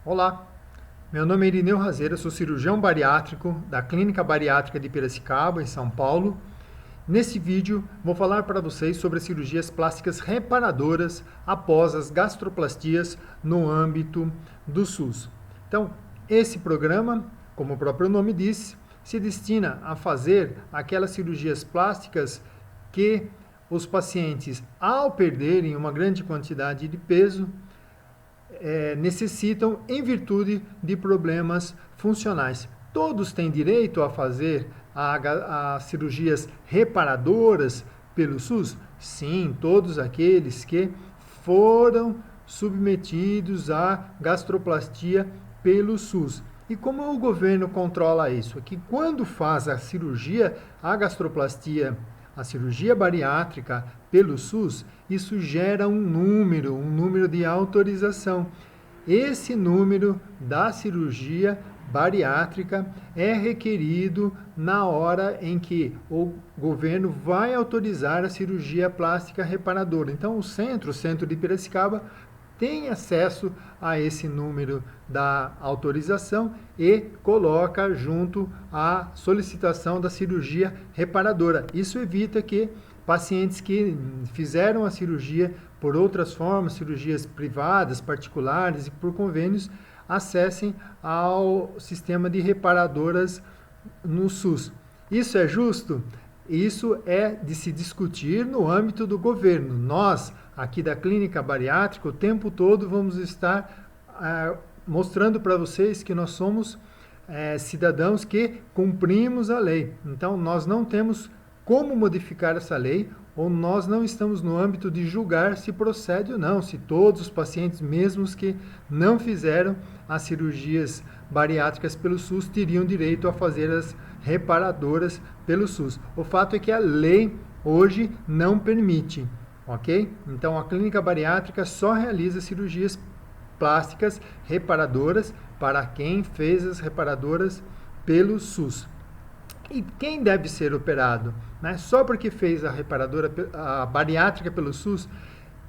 Olá, meu nome é Irineu Razeira, sou cirurgião bariátrico da Clínica Bariátrica de Piracicaba, em São Paulo. Nesse vídeo, vou falar para vocês sobre as cirurgias plásticas reparadoras após as gastroplastias no âmbito do SUS. Então, esse programa, como o próprio nome diz, se destina a fazer aquelas cirurgias plásticas que os pacientes, ao perderem uma grande quantidade de peso, necessitam em virtude de problemas funcionais. Todos têm direito a fazer as cirurgias reparadoras pelo SUS? Sim, todos aqueles que foram submetidos à gastroplastia pelo SUS. E como o governo controla isso? É que quando faz a cirurgia, a gastroplastia, a cirurgia bariátrica pelo SUS, isso gera um número de autorização. Esse número da cirurgia bariátrica é requerido na hora em que o governo vai autorizar a cirurgia plástica reparadora. Então, o centro de Piracicaba, tem acesso a esse número da autorização e coloca junto à solicitação da cirurgia reparadora. Isso evita que pacientes que fizeram a cirurgia por outras formas, cirurgias privadas, particulares e por convênios, acessem ao sistema de reparadoras no SUS. Isso é justo? Isso é de se discutir no âmbito do governo. Nós, aqui da Clínica Bariátrica, o tempo todo vamos estar mostrando para vocês que nós somos cidadãos que cumprimos a lei. Então, nós não temos como modificar essa lei, ou nós não estamos no âmbito de julgar se procede ou não, se todos os pacientes, mesmo os que não fizeram as cirurgias bariátricas pelo SUS, teriam direito a fazer as reparadoras pelo SUS. O fato é que a lei hoje não permite, ok? Então a clínica bariátrica só realiza cirurgias plásticas reparadoras para quem fez as reparadoras pelo SUS. E quem deve ser operado? Né? Só porque fez a bariátrica pelo SUS,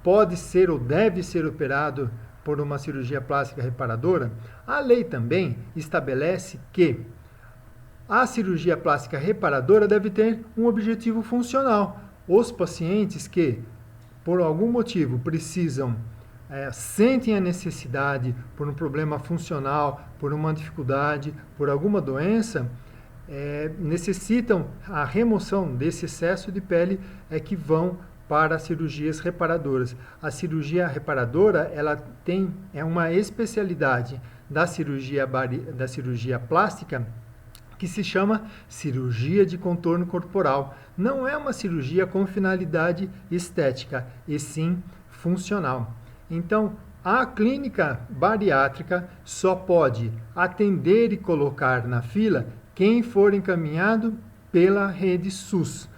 pode ser ou deve ser operado por uma cirurgia plástica reparadora? A lei também estabelece que a cirurgia plástica reparadora deve ter um objetivo funcional. Os pacientes que, por algum motivo, sentem a necessidade, por um problema funcional, por uma dificuldade, por alguma doença, necessitam a remoção desse excesso de pele, que vão para cirurgias reparadoras. A cirurgia reparadora é uma especialidade da cirurgia plástica, que se chama cirurgia de contorno corporal. Não é uma cirurgia com finalidade estética, e sim funcional. Então, a clínica bariátrica só pode atender e colocar na fila quem for encaminhado pela rede SUS,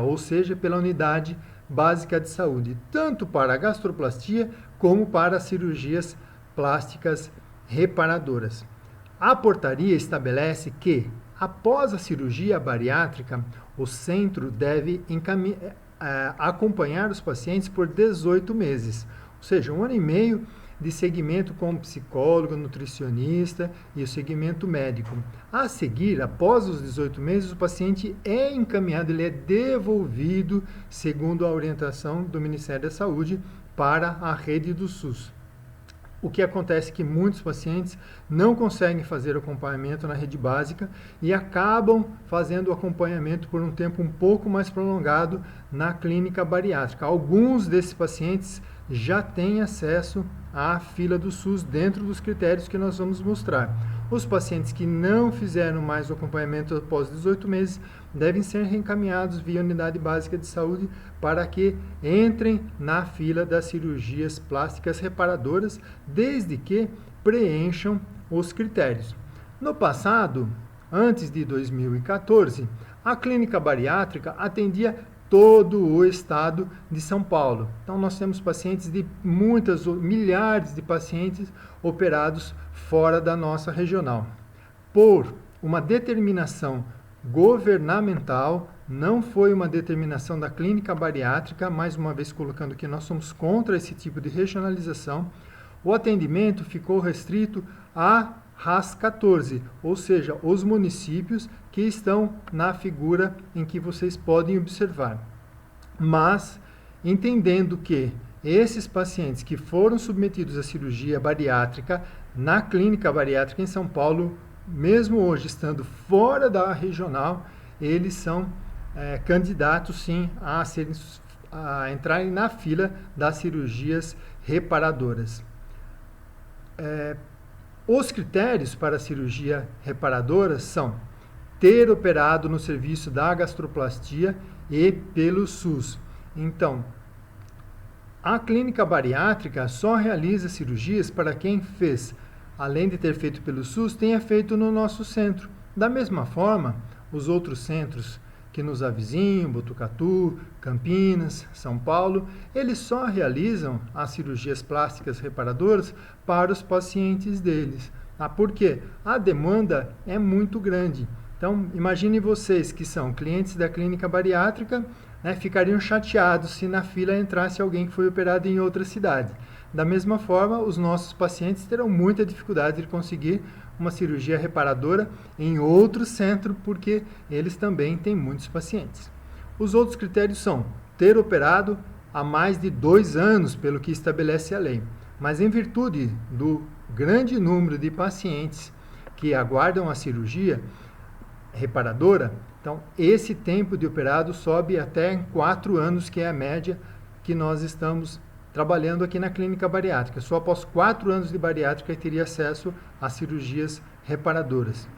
ou seja, pela unidade básica de saúde, tanto para a gastroplastia como para as cirurgias plásticas reparadoras. A portaria estabelece que, após a cirurgia bariátrica, o centro deve acompanhar os pacientes por 18 meses, ou seja, 1 ano e meio de segmento com psicólogo, nutricionista e o segmento médico. A seguir, após os 18 meses, o paciente é encaminhado, ele é devolvido, segundo a orientação do Ministério da Saúde, para a rede do SUS. O que acontece é que muitos pacientes não conseguem fazer o acompanhamento na rede básica e acabam fazendo o acompanhamento por um tempo um pouco mais prolongado na clínica bariátrica. Alguns desses pacientes já têm acesso à fila do SUS dentro dos critérios que nós vamos mostrar. Os pacientes que não fizeram mais o acompanhamento após 18 meses devem ser reencaminhados via unidade básica de saúde para que entrem na fila das cirurgias plásticas reparadoras, desde que preencham os critérios. No passado, antes de 2014, a clínica bariátrica atendia todo o estado de São Paulo. Então nós temos pacientes milhares de pacientes operados fora da nossa regional. Por uma determinação governamental, não foi uma determinação da clínica bariátrica, mais uma vez colocando que nós somos contra esse tipo de regionalização, o atendimento ficou restrito a RAS 14, ou seja, os municípios que estão na figura em que vocês podem observar. Mas, entendendo que esses pacientes que foram submetidos à cirurgia bariátrica na clínica bariátrica em São Paulo, mesmo hoje estando fora da regional, eles são candidatos sim a entrarem na fila das cirurgias reparadoras. Os critérios para a cirurgia reparadora são ter operado no serviço da gastroplastia e pelo SUS. Então, a clínica bariátrica só realiza cirurgias para quem fez, além de ter feito pelo SUS, tenha feito no nosso centro. Da mesma forma, os outros centros que nos avizinham, Botucatu, Campinas, São Paulo, eles só realizam as cirurgias plásticas reparadoras para os pacientes deles. Por quê? A demanda é muito grande. Então, imagine vocês que são clientes da clínica bariátrica, ficariam chateados se na fila entrasse alguém que foi operado em outra cidade. Da mesma forma, os nossos pacientes terão muita dificuldade de conseguir uma cirurgia reparadora em outro centro, porque eles também têm muitos pacientes. Os outros critérios são ter operado há mais de 2 anos, pelo que estabelece a lei. Mas em virtude do grande número de pacientes que aguardam a cirurgia reparadora, então esse tempo de operado sobe até 4 anos, que é a média que nós estamos trabalhando aqui na clínica bariátrica. Só após 4 anos de bariátrica teria acesso a cirurgias reparadoras.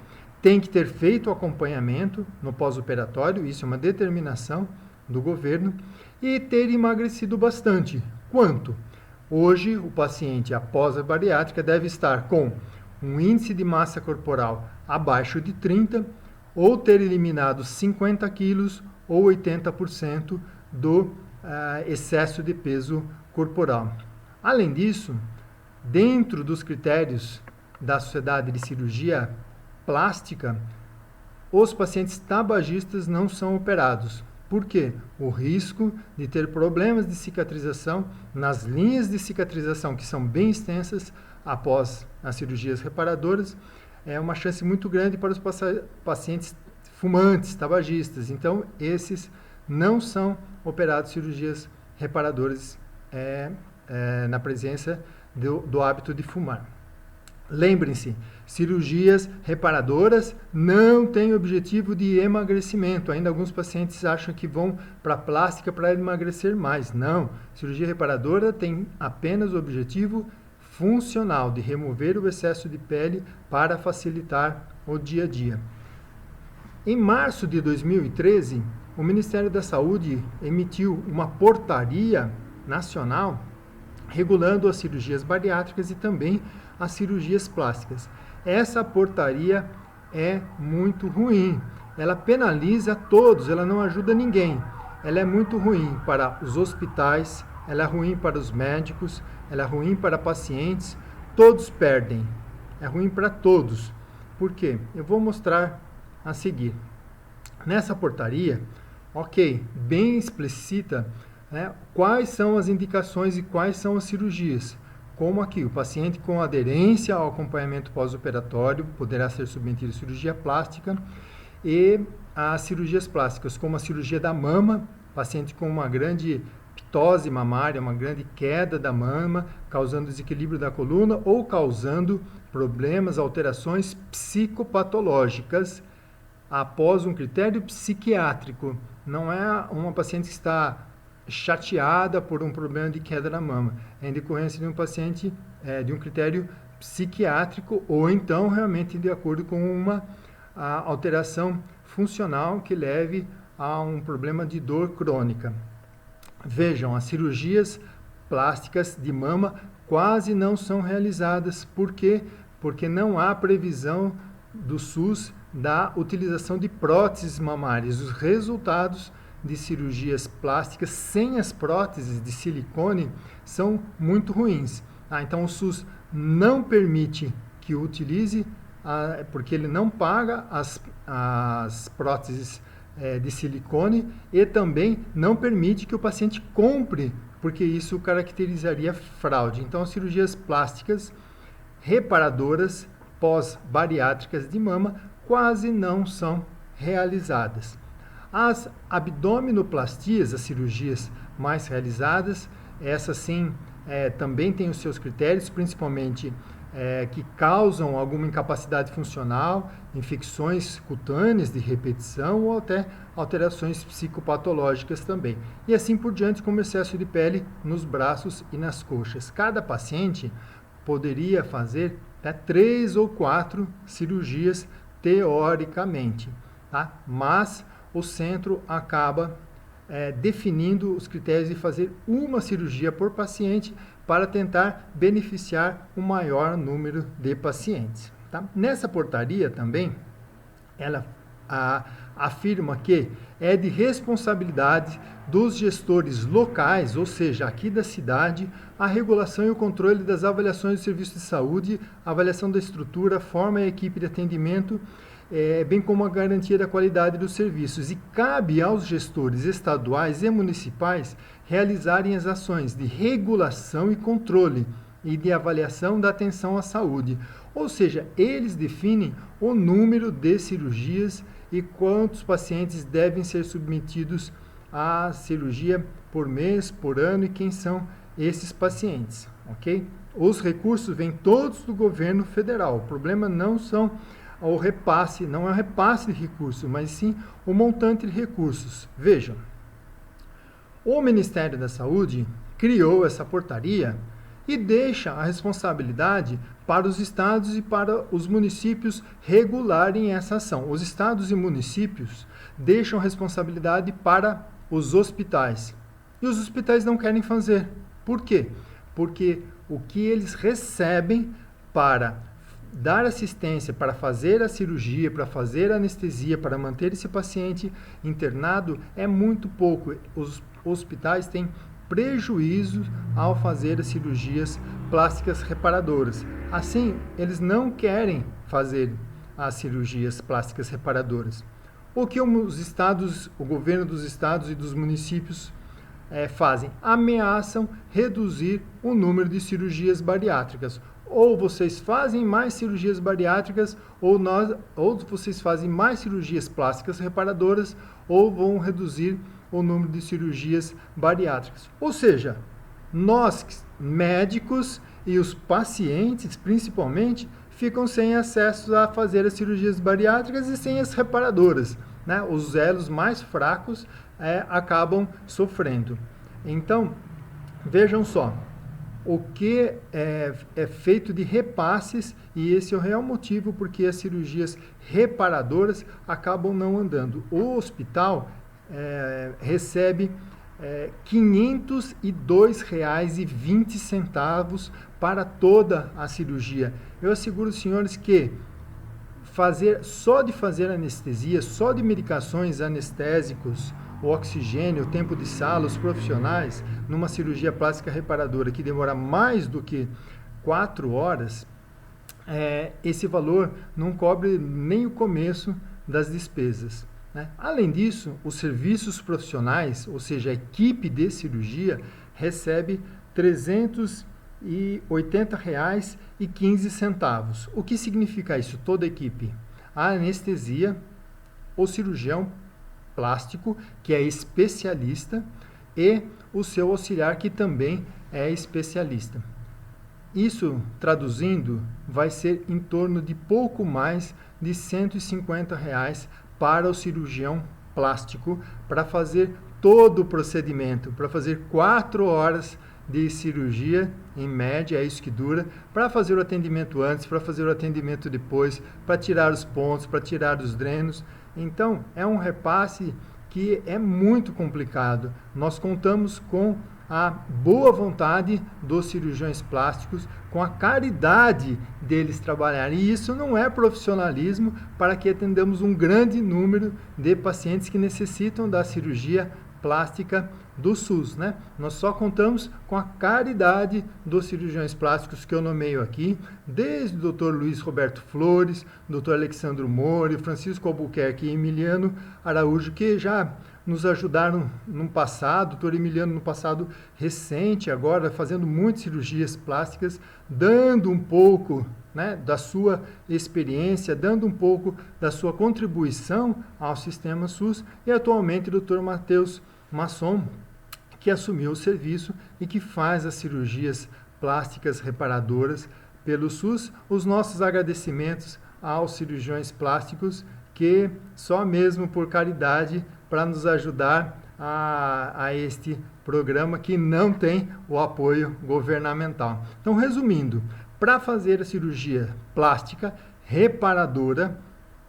Tem que ter feito o acompanhamento no pós-operatório, isso é uma determinação do governo, e ter emagrecido bastante. Quanto? Hoje, o paciente após a bariátrica deve estar com um índice de massa corporal abaixo de 30, ou ter eliminado 50 quilos ou 80% do excesso de peso corporal. Além disso, dentro dos critérios da Sociedade de Cirurgia Plástica, os pacientes tabagistas não são operados. Por quê? O risco de ter problemas de cicatrização nas linhas de cicatrização, que são bem extensas após as cirurgias reparadoras, é uma chance muito grande para os pacientes fumantes, tabagistas. Então, esses não são operados cirurgias reparadoras na presença do hábito de fumar. Lembrem-se, cirurgias reparadoras não têm objetivo de emagrecimento. Ainda alguns pacientes acham que vão para a plástica para emagrecer mais. Não, cirurgia reparadora tem apenas o objetivo funcional de remover o excesso de pele para facilitar o dia a dia. Em março de 2013, o Ministério da Saúde emitiu uma portaria nacional regulando as cirurgias bariátricas e também as cirurgias plásticas. Essa portaria é muito ruim. Ela penaliza todos, ela não ajuda ninguém. Ela é muito ruim para os hospitais, ela é ruim para os médicos, ela é ruim para pacientes, todos perdem. É ruim para todos. Por quê? Eu vou mostrar a seguir. Nessa portaria, bem explicita, quais são as indicações e quais são as cirurgias. Como aqui, o paciente com aderência ao acompanhamento pós-operatório poderá ser submetido à cirurgia plástica, e as cirurgias plásticas, como a cirurgia da mama, paciente com uma grande ptose mamária, uma grande queda da mama, causando desequilíbrio da coluna ou causando problemas, alterações psicopatológicas após um critério psiquiátrico. Não é uma paciente que está chateada por um problema de queda da mama, é em decorrência de um paciente de um critério psiquiátrico, ou então realmente de acordo com uma alteração funcional que leve a um problema de dor crônica. Vejam, as cirurgias plásticas de mama quase não são realizadas. Por quê? Porque não há previsão do SUS da utilização de próteses mamárias. Os resultados de cirurgias plásticas sem as próteses de silicone são muito ruins. Então o SUS não permite que utilize, porque ele não paga as próteses de silicone, e também não permite que o paciente compre porque isso caracterizaria fraude. Então, as cirurgias plásticas reparadoras pós-bariátricas de mama quase não são realizadas. As abdominoplastias, as cirurgias mais realizadas, essas sim também têm os seus critérios, principalmente que causam alguma incapacidade funcional, infecções cutâneas de repetição ou até alterações psicopatológicas também. E assim por diante, como excesso de pele nos braços e nas coxas. Cada paciente poderia fazer até 3 ou 4 cirurgias teoricamente, tá? Mas o centro acaba definindo os critérios de fazer uma cirurgia por paciente para tentar beneficiar o maior número de pacientes. Tá? Nessa portaria também, ela afirma que é de responsabilidade dos gestores locais, ou seja, aqui da cidade, a regulação e o controle das avaliações do serviço de saúde, avaliação da estrutura, forma e equipe de atendimento, bem como a garantia da qualidade dos serviços. E cabe aos gestores estaduais e municipais realizarem as ações de regulação e controle e de avaliação da atenção à saúde. Ou seja, eles definem o número de cirurgias e quantos pacientes devem ser submetidos à cirurgia por mês, por ano e quem são esses pacientes, ok? Os recursos vêm todos do governo federal. O problema não são o repasse, não é o repasse de recursos, mas sim o montante de recursos. Vejam, o Ministério da Saúde criou essa portaria e deixa a responsabilidade para os estados e para os municípios regularem essa ação. Os estados e municípios deixam a responsabilidade para os hospitais. E os hospitais não querem fazer. Por quê? Porque o que eles recebem para dar assistência, para fazer a cirurgia, para fazer a anestesia, para manter esse paciente internado é muito pouco. Os hospitais têm prejuízo ao fazer as cirurgias plásticas reparadoras. Assim, eles não querem fazer as cirurgias plásticas reparadoras. O que os estados, o governo dos estados e dos municípios fazem? Ameaçam reduzir o número de cirurgias bariátricas. Ou vocês fazem mais cirurgias bariátricas, ou vocês fazem mais cirurgias plásticas reparadoras, ou vão reduzir o número de cirurgias bariátricas. Ou seja, nós, médicos e os pacientes, principalmente, ficam sem acesso a fazer as cirurgias bariátricas e sem as reparadoras, né? Os elos mais fracos acabam sofrendo. Então, vejam só, o que é feito de repasses, e esse é o real motivo porque as cirurgias reparadoras acabam não andando. O hospital recebe R$ 502,20 para toda a cirurgia. Eu asseguro, senhores, que só de fazer anestesia, só de medicações anestésicos, o oxigênio, o tempo de sala, os profissionais, numa cirurgia plástica reparadora que demora mais do que 4 horas, esse valor não cobre nem o começo das despesas, né? Além disso, os serviços profissionais, ou seja, a equipe de cirurgia, recebe R$ 380,15. O que significa isso? Toda a equipe. A anestesia, o cirurgião plástico, que é especialista, e o seu auxiliar, que também é especialista. Isso, traduzindo, vai ser em torno de pouco mais de R$ 150 para o cirurgião plástico, para fazer todo o procedimento, para fazer 4 horas de cirurgia, em média, é isso que dura, para fazer o atendimento antes, para fazer o atendimento depois, para tirar os pontos, para tirar os drenos. Então, é um repasse que é muito complicado. Nós contamos com a boa vontade dos cirurgiões plásticos, com a caridade deles trabalharem. E isso não é profissionalismo para que atendamos um grande número de pacientes que necessitam da cirurgia plástica do SUS, né? Nós só contamos com a caridade dos cirurgiões plásticos que eu nomeio aqui, desde o Dr. Luiz Roberto Flores, Dr. Alexandro Mori, Francisco Albuquerque e Emiliano Araújo, que já nos ajudaram no passado, doutor Emiliano no passado recente, agora fazendo muitas cirurgias plásticas, dando um pouco, né, da sua experiência, dando um pouco da sua contribuição ao sistema SUS, e atualmente o doutor Matheus Masson, que assumiu o serviço e que faz as cirurgias plásticas reparadoras pelo SUS. Os nossos agradecimentos aos cirurgiões plásticos que só mesmo por caridade para nos ajudar a este programa que não tem o apoio governamental. Então, resumindo, para fazer a cirurgia plástica reparadora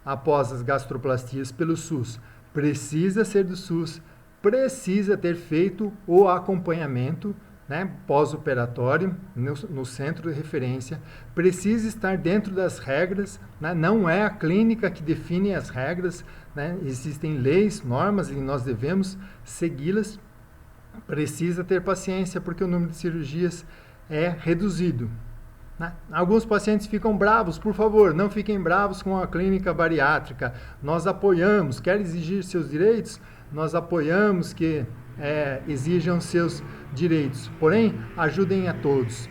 após as gastroplastias pelo SUS, precisa ser do SUS, precisa ter feito o acompanhamento, né, pós-operatório no centro de referência, precisa estar dentro das regras, né, não é a clínica que define as regras, né, existem leis, normas e nós devemos segui-las, precisa ter paciência porque o número de cirurgias é reduzido. Né? Alguns pacientes ficam bravos, por favor, não fiquem bravos com a clínica bariátrica, nós apoiamos, quer exigir seus direitos, nós apoiamos que exijam seus direitos. Porém, ajudem a todos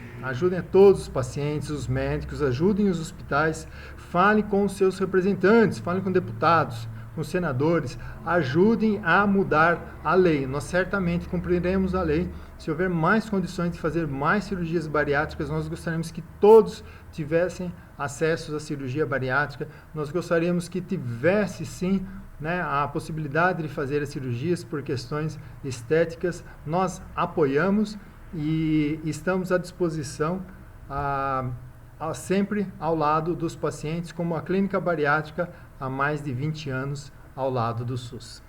os pacientes, os médicos, ajudem os hospitais, falem com os seus representantes, falem com deputados, com senadores, ajudem a mudar a lei. Nós certamente cumpriremos a lei. Se houver mais condições de fazer mais cirurgias bariátricas, nós gostaríamos que todos tivessem acesso à cirurgia bariátrica, nós gostaríamos que tivesse sim, né, a possibilidade de fazer as cirurgias por questões estéticas. Nós apoiamos e estamos à disposição sempre ao lado dos pacientes, como a clínica bariátrica há mais de 20 anos ao lado do SUS.